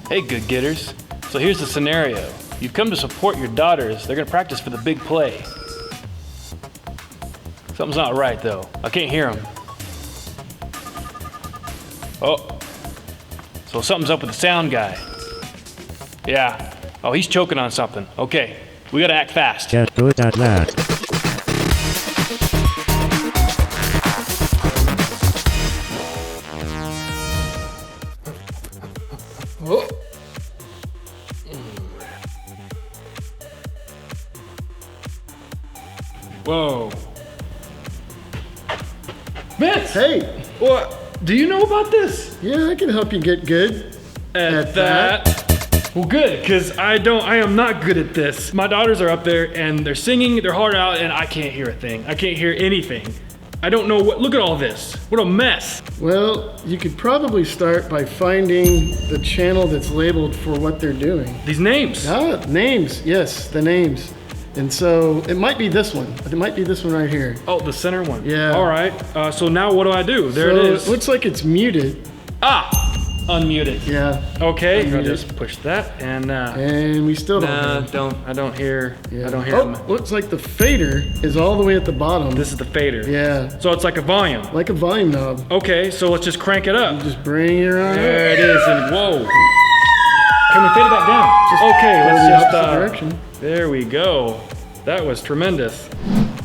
Hey, good getters. So here's the scenario. You've come to support your daughters. They're gonna practice for the big play. Something's not right though. I can't hear them. Oh. So something's up with the sound guy. Yeah. Oh, he's choking on something. Okay. We gotta act fast. Get good at that. Whoa. Vince! Hey, What? Do you know about this? yeah, I can help you get good at that. Well, good, because I am not good at this. My daughters are up there and they're singing their heart out and I can't hear a thing. I can't hear anything. I don't know look at all this. What a mess. Well, you could probably start by finding the channel that's labeled for what they're doing. These names. Ah, names, yes, the names. And so it might be this one. It might be this one right here. Oh, the center one. Yeah. All right. So now what do I do? There So it is. It looks like it's muted. Ah! Unmuted. Yeah. Okay. Unmuted. I'll just push that and And we still don't hear. I don't hear Yeah. I don't hear Oh, them. looks like the fader is all the way at the bottom. This is the fader. Yeah, So it's like a volume. like a volume knob. Okay, so let's just crank it up. Just bring it on. There it is, and whoa. Can we fade it back down? Okay, Go let's the just, opposite direction. there we go. That was tremendous.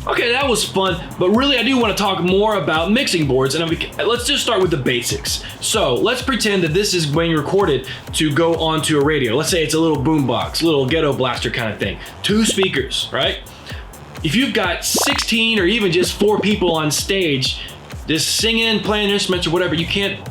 Okay, that was fun, but really I do want to talk more about mixing boards, and let's just start with the basics. So let's pretend that this is being recorded to go onto a radio. Let's say it's a little boombox, little ghetto blaster kind of thing. 2 speakers, right? If you've got 16 or even just 4 people on stage, just singing, playing instruments or whatever,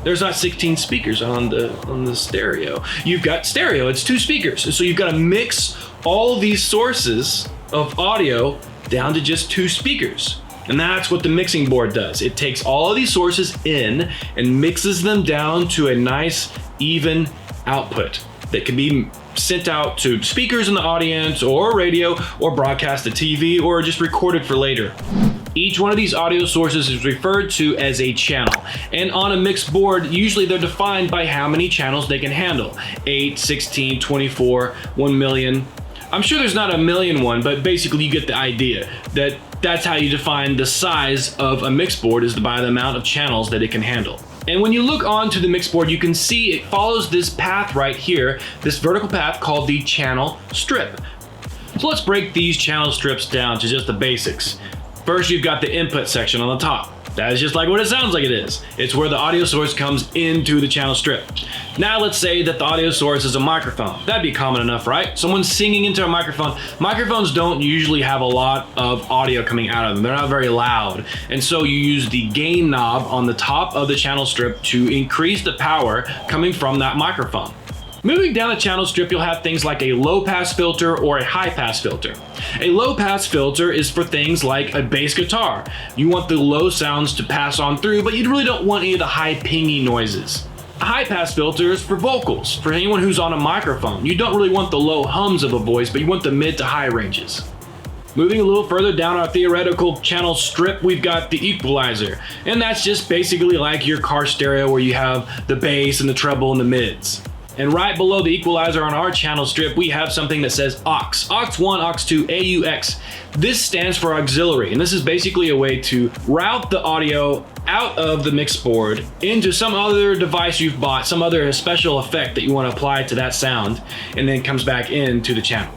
there's not 16 speakers on the stereo. You've got stereo, it's 2 speakers. And so you've got to mix all these sources of audio down to just 2 speakers. And that's what the mixing board does. It takes all of these sources in and mixes them down to a nice, even output that can be sent out to speakers in the audience or radio or broadcast to TV or just recorded for later. Each one of these audio sources is referred to as a channel. And on a mixed board, usually they're defined by how many channels they can handle. 8, 16, 24, 1 million. I'm sure there's not a million one, but basically you get the idea that that's how you define the size of a mixed board, is by the amount of channels that it can handle. And when you look onto the mixed board, you can see it follows this path right here, this vertical path called the channel strip. So let's break these channel strips down to just the basics. First, you've got the input section on the top. That is just like what it sounds like it is. It's where the audio source comes into the channel strip. Now let's say that the audio source is a microphone. That'd be common enough, right? Someone's singing into a microphone. Microphones don't usually have a lot of audio coming out of them. They're not very loud. And so you use the gain knob on the top of the channel strip to increase the power coming from that microphone. Moving down the channel strip, you'll have things like a low pass filter or a high pass filter. A low pass filter is for things like a bass guitar. You want the low sounds to pass on through, but you really don't want any of the high pingy noises. A high pass filter is for vocals, for anyone who's on a microphone. You don't really want the low hums of a voice, but you want the mid to high ranges. Moving a little further down our theoretical channel strip, we've got the equalizer. And that's just basically like your car stereo where you have the bass and the treble and the mids. And right below the equalizer on our channel strip, we have something that says aux. aux1, aux2, AUX. This stands for auxiliary, and this is basically a way to route the audio out of the mix board into some other device you've bought, some other special effect that you want to apply to that sound, and then comes back into the channel.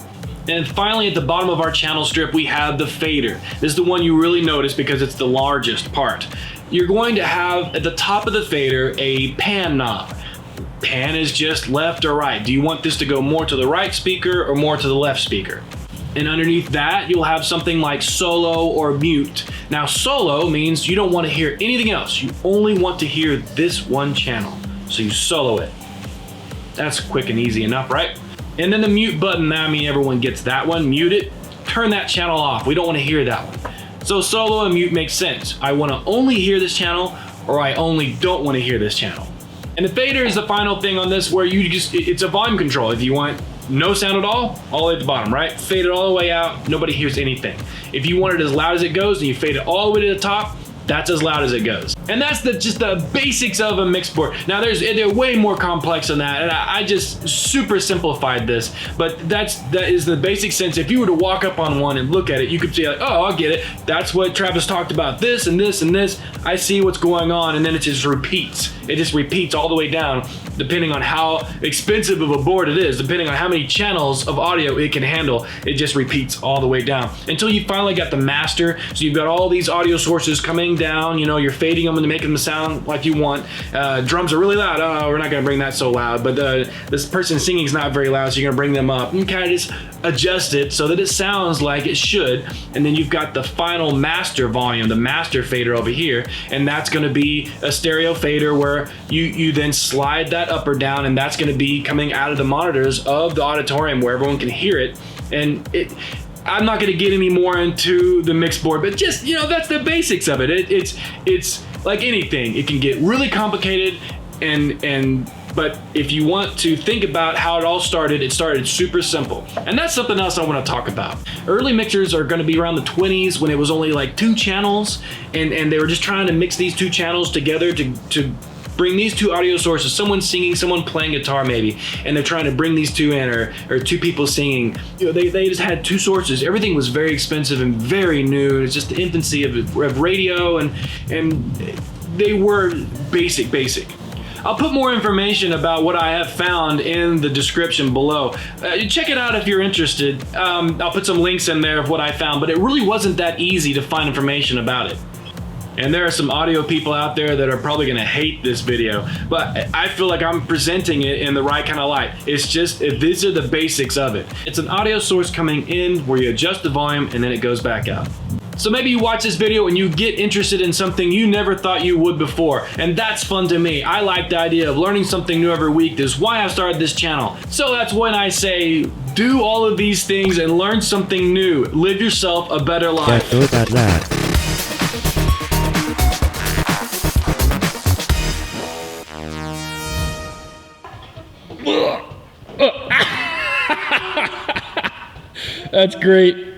And finally, at the bottom of our channel strip, we have the fader. This is the one you really notice because it's the largest part. You're going to have at the top of the fader a pan knob. Pan is just left or right. Do you want this to go more to the right speaker or more to the left speaker? And underneath that, you'll have something like solo or mute. Now, solo means you don't want to hear anything else. You only want to hear this one channel. So you solo it. That's quick and easy enough, right? And then the mute button, I mean, everyone gets that one. Mute it, turn that channel off. We don't want to hear that one. So solo and mute makes sense. I want to only hear this channel, or I only don't want to hear this channel. And the fader is the final thing on this, where it's a volume control. If you want no sound at all the way at the bottom, right? Fade it all the way out, nobody hears anything. If you want it as loud as it goes, and you fade it all the way to the top, That's as loud as it goes. And that's just the basics of a mix board. Now they're way more complex than that, and I just super simplified this, but that is the basic sense. If you were to walk up on one and look at it, you could see like, oh, I'll get it. That's what Travis talked about, this and this and this. I see what's going on, and then it just repeats. It just repeats all the way down, depending on how expensive of a board it is, depending on how many channels of audio it can handle. It just repeats all the way down until you finally got the master. So you've got all these audio sources coming down, you know, you're fading them and making them sound like you want. Drums are really loud. Oh, we're not gonna bring that so loud, but this person singing is not very loud, so you're gonna bring them up and kind of just adjust it so that it sounds like it should. And then you've got the final master volume, the master fader over here, and that's gonna be a stereo fader where you then slide that up or down, and that's gonna be coming out of the monitors of the auditorium where everyone can hear it. And I'm not gonna get any more into the mix board, but just, you know, that's the basics of it. It's like anything. It can get really complicated, but if you want to think about how it all started, it started super simple. And that's something else I want to talk about. Early mixers are going to be around the 20s when it was only like 2 channels, and they were just trying to mix these 2 channels together to bring these 2 audio sources, someone singing, someone playing guitar maybe, and they're trying to bring these 2 in, or 2 people singing. You know, they just had 2 sources. Everything was very expensive and very new. It's just the infancy of radio, and they were basic. I'll put more information about what I have found in the description below. Check it out if you're interested. I'll put some links in there of what I found, but it really wasn't that easy to find information about it. And there are some audio people out there that are probably gonna hate this video, but I feel like I'm presenting it in the right kind of light. It's just, these are the basics of it. It's an audio source coming in where you adjust the volume and then it goes back out. So maybe you watch this video and you get interested in something you never thought you would before, and that's fun to me. I like the idea of learning something new every week. This is why I started this channel. So that's when I say, do all of these things and learn something new. Live yourself a better life. Yeah, look at that. That's great.